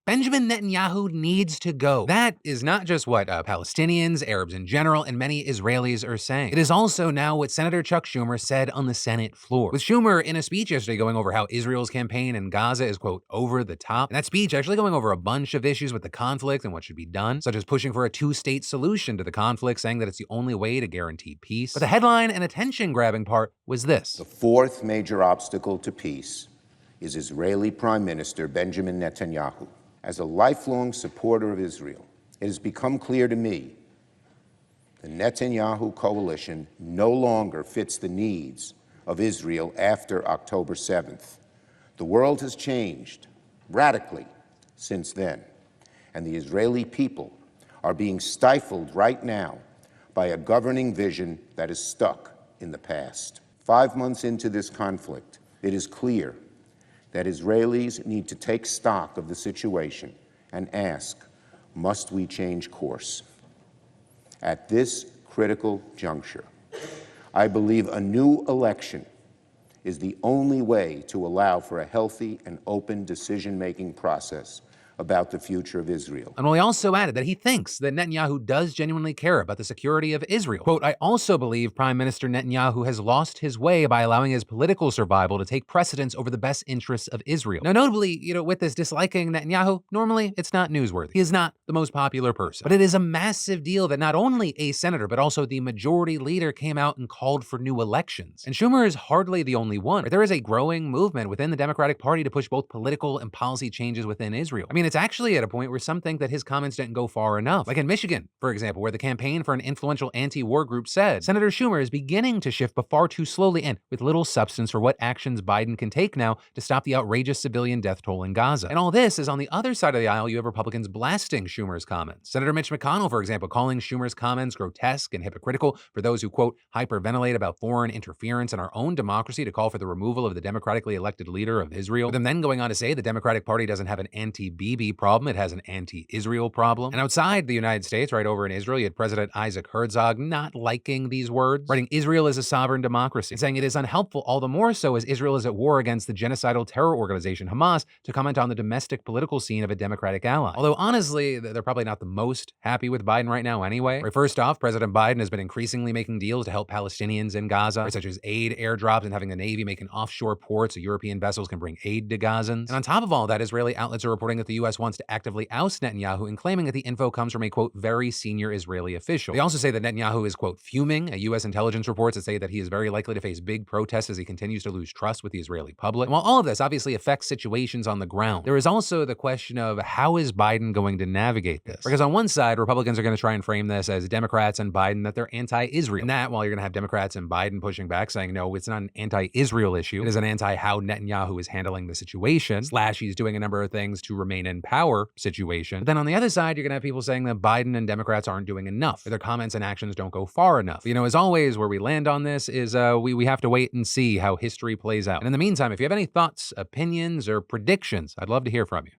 Benjamin Netanyahu needs to go. That is not just what Palestinians, Arabs in general, and many Israelis are saying. It is also now what Senator Chuck Schumer said on the Senate floor. With Schumer in a speech yesterday going over how Israel's campaign in Gaza is, quote, over the top. And that speech actually going over a bunch of issues with the conflict and what should be done, such as pushing for a two-state solution to the conflict, saying that it's the only way to guarantee peace. But the headline and attention-grabbing part was this. The fourth major obstacle to peace is Israeli Prime Minister Benjamin Netanyahu. As a lifelong supporter of Israel, it has become clear to me the Netanyahu coalition no longer fits the needs of Israel after October 7th. The world has changed radically since then, and the Israeli people are being stifled right now by a governing vision that is stuck in the past. 5 months into this conflict, it is clear that Israelis need to take stock of the situation and ask, must we change course? At this critical juncture, I believe a new election is the only way to allow for a healthy and open decision-making process about the future of Israel. And he also added that he thinks that Netanyahu does genuinely care about the security of Israel. Quote, I also believe Prime Minister Netanyahu has lost his way by allowing his political survival to take precedence over the best interests of Israel. Now, notably, with this disliking Netanyahu, normally it's not newsworthy. He is not the most popular person. But it is a massive deal that not only a senator, but also the majority leader came out and called for new elections. And Schumer is hardly the only one. There is a growing movement within the Democratic Party to push both political and policy changes within Israel. I mean, it's actually at a point where some think that his comments didn't go far enough. Like in Michigan, for example, where the campaign for an influential anti-war group said, Senator Schumer is beginning to shift but far too slowly and with little substance for what actions Biden can take now to stop the outrageous civilian death toll in Gaza. And all this is on the other side of the aisle, you have Republicans blasting Schumer's comments. Senator Mitch McConnell, for example, calling Schumer's comments grotesque and hypocritical for those who, quote, hyperventilate about foreign interference in our own democracy to call for the removal of the democratically elected leader of Israel. With them then going on to say the Democratic Party doesn't have an anti-Bibi problem, it has an anti-Israel problem. And outside the United States, right over in Israel, you had President Isaac Herzog not liking these words, writing Israel is a sovereign democracy, and saying it is unhelpful all the more so as Israel is at war against the genocidal terror organization Hamas to comment on the domestic political scene of a democratic ally. Although honestly, they're probably not the most happy with Biden right now anyway. Right, first off, President Biden has been increasingly making deals to help Palestinians in Gaza, right, such as aid airdrops and having the Navy making offshore ports so European vessels can bring aid to Gazans. And on top of all that, Israeli outlets are reporting that the U.S. wants to actively oust Netanyahu and claiming that the info comes from a, quote, very senior Israeli official. They also say that Netanyahu is, quote, fuming at U.S. intelligence reports that say that he is very likely to face big protests as he continues to lose trust with the Israeli public. And while all of this obviously affects situations on the ground, there is also the question of how is Biden going to navigate this? Because on one side, Republicans are going to try and frame this as Democrats and Biden that they're anti-Israel. And that, while you're going to have Democrats and Biden pushing back saying, no, it's not an anti-Israel issue. It is an anti-how Netanyahu is handling the situation, / he's doing a number of things to remain in power situation. But then on the other side, you're going to have people saying that Biden and Democrats aren't doing enough, or their comments and actions don't go far enough. As always, where we land on this is we have to wait and see how history plays out. And in the meantime, if you have any thoughts, opinions, or predictions, I'd love to hear from you.